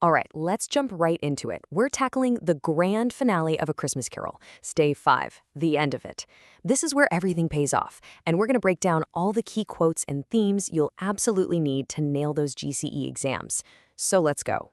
All right, let's jump right into it. We're tackling the grand finale of A Christmas Carol, Stave 5, the end of it. This is where everything pays off, and we're going to break down all the key quotes and themes you'll absolutely need to nail those GCE exams. So let's go.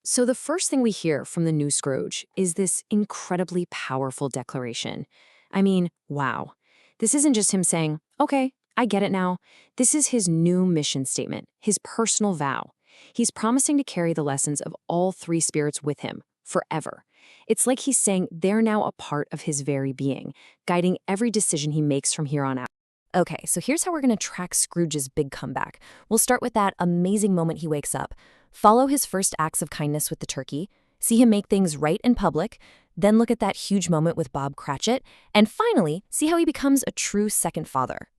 So the first thing we hear from the new Scrooge is this incredibly powerful declaration. I mean, wow. This isn't just him saying, okay, I get it now. This is his new mission statement, his personal vow. He's promising to carry the lessons of all three spirits with him, forever. It's like he's saying they're now a part of his very being, guiding every decision he makes from here on out. Okay, so here's how we're going to track Scrooge's big comeback. We'll start with that amazing moment he wakes up, follow his first acts of kindness with the turkey, see him make things right in public, then look at that huge moment with Bob Cratchit, and finally, see how he becomes a true second father.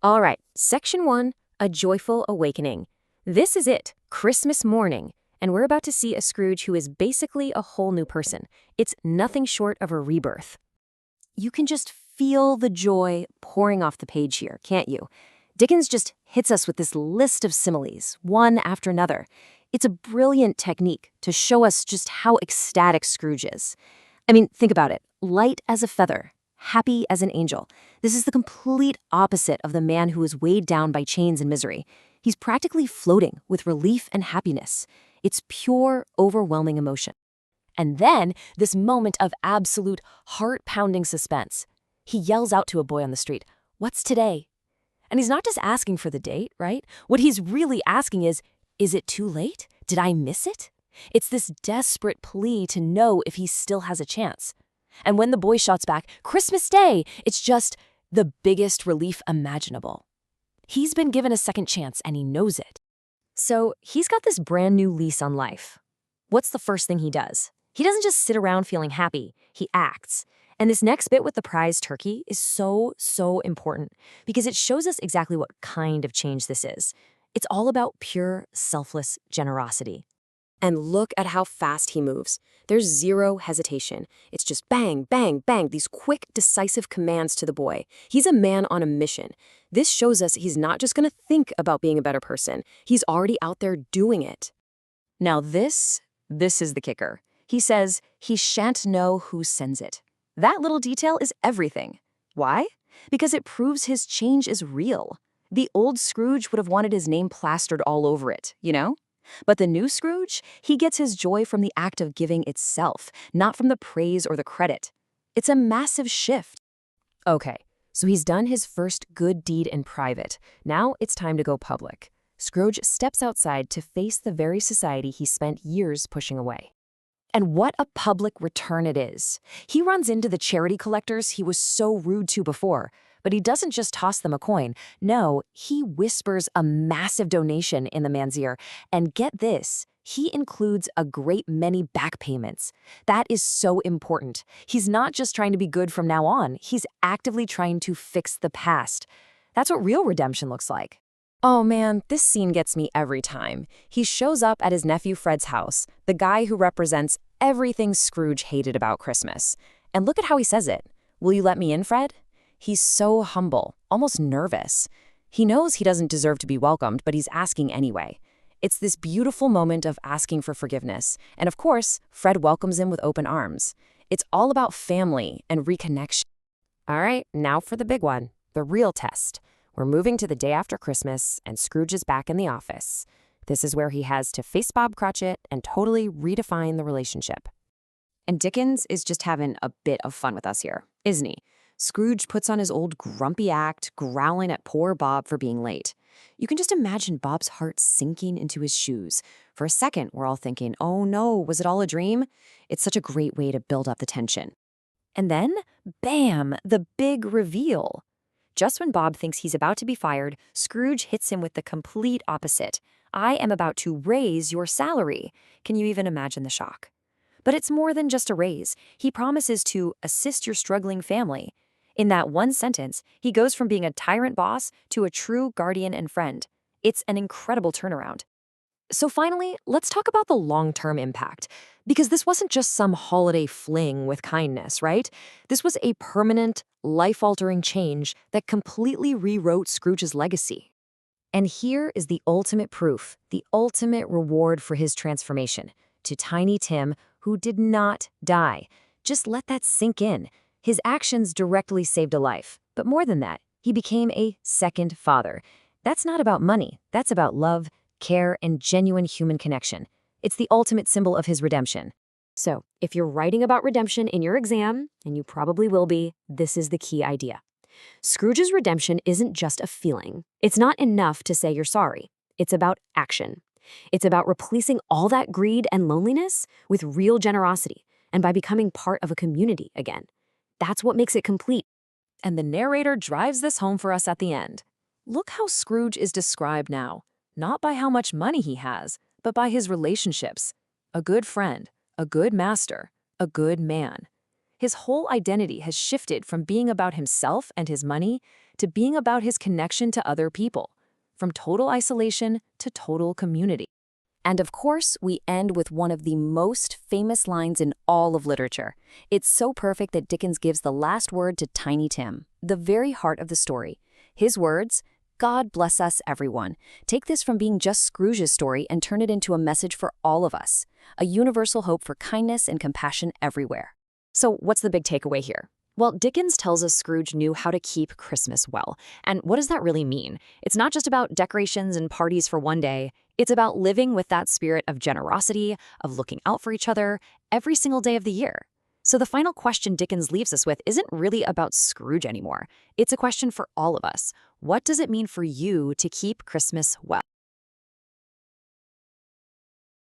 All right, Section 1, A Joyful Awakening. This is it, Christmas morning, and we're about to see a Scrooge who is basically a whole new person. It's nothing short of a rebirth. You can just feel the joy pouring off the page here, can't you? Dickens just hits us with this list of similes, one after another. It's a brilliant technique to show us just how ecstatic Scrooge is. I mean, think about it. Light as a feather, happy as an angel. This is the complete opposite of the man who is weighed down by chains and misery. He's practically floating with relief and happiness. It's pure, overwhelming emotion. And then, this moment of absolute heart-pounding suspense. He yells out to a boy on the street, "What's today?" And he's not just asking for the date, right? What he's really asking is it too late? Did I miss it? It's this desperate plea to know if he still has a chance. And when the boy shouts back, "Christmas Day," it's just the biggest relief imaginable. He's been given a second chance and he knows it. So he's got this brand new lease on life. What's the first thing he does? He doesn't just sit around feeling happy, he acts. And this next bit with the prize turkey is so important because it shows us exactly what kind of change this is. It's all about pure, selfless generosity. And look at how fast he moves. There's zero hesitation. It's just bang, bang, bang, these quick, decisive commands to the boy. He's a man on a mission. This shows us he's not just going to think about being a better person. He's already out there doing it. Now this is the kicker. He says he shan't know who sends it. That little detail is everything. Why? Because it proves his change is real. The old Scrooge would have wanted his name plastered all over it, you know? But the new Scrooge, he gets his joy from the act of giving itself, not from the praise or the credit. It's a massive shift. Okay, so he's done his first good deed in private. Now it's time to go public. Scrooge steps outside to face the very society he spent years pushing away. And what a public return it is. He runs into the charity collectors he was so rude to before. But he doesn't just toss them a coin. No, he whispers a massive donation in the man's ear. And get this, he includes a great many back payments. That is so important. He's not just trying to be good from now on. He's actively trying to fix the past. That's what real redemption looks like. Oh man, this scene gets me every time. He shows up at his nephew Fred's house, the guy who represents everything Scrooge hated about Christmas. And look at how he says it. "Will you let me in, Fred?" He's so humble, almost nervous. He knows he doesn't deserve to be welcomed, but he's asking anyway. It's this beautiful moment of asking for forgiveness. And of course, Fred welcomes him with open arms. It's all about family and reconnection. All right, now for the big one, the real test. We're moving to the day after Christmas, and Scrooge is back in the office. This is where he has to face Bob Cratchit and totally redefine the relationship. And Dickens is just having a bit of fun with us here, isn't he? Scrooge puts on his old grumpy act, growling at poor Bob for being late. You can just imagine Bob's heart sinking into his shoes. For a second, we're all thinking, oh no, was it all a dream? It's such a great way to build up the tension. And then, bam, the big reveal. Just when Bob thinks he's about to be fired, Scrooge hits him with the complete opposite. "I am about to raise your salary." Can you even imagine the shock? But it's more than just a raise. He promises to assist your struggling family. In that one sentence, he goes from being a tyrant boss to a true guardian and friend. It's an incredible turnaround. So finally, let's talk about the long-term impact. Because this wasn't just some holiday fling with kindness, right? This was a permanent, life-altering change that completely rewrote Scrooge's legacy. And here is the ultimate proof, the ultimate reward for his transformation. To Tiny Tim, who did not die. Just let that sink in. His actions directly saved a life. But more than that, he became a second father. That's not about money. That's about love, care, and genuine human connection. It's the ultimate symbol of his redemption. So, if you're writing about redemption in your exam, and you probably will be, this is the key idea. Scrooge's redemption isn't just a feeling. It's not enough to say you're sorry. It's about action. It's about replacing all that greed and loneliness with real generosity, and by becoming part of a community again. That's what makes it complete. And the narrator drives this home for us at the end. Look how Scrooge is described now, not by how much money he has, but by his relationships. A good friend, a good master, a good man. His whole identity has shifted from being about himself and his money to being about his connection to other people, from total isolation to total community. And of course, we end with one of the most famous lines in all of literature. It's so perfect that Dickens gives the last word to Tiny Tim, the very heart of the story. His words, "God bless us, everyone." Take this from being just Scrooge's story and turn it into a message for all of us, a universal hope for kindness and compassion everywhere. So what's the big takeaway here? Well, Dickens tells us Scrooge knew how to keep Christmas well. And what does that really mean? It's not just about decorations and parties for one day. It's about living with that spirit of generosity, of looking out for each other, every single day of the year. So the final question Dickens leaves us with isn't really about Scrooge anymore. It's a question for all of us. What does it mean for you to keep Christmas well?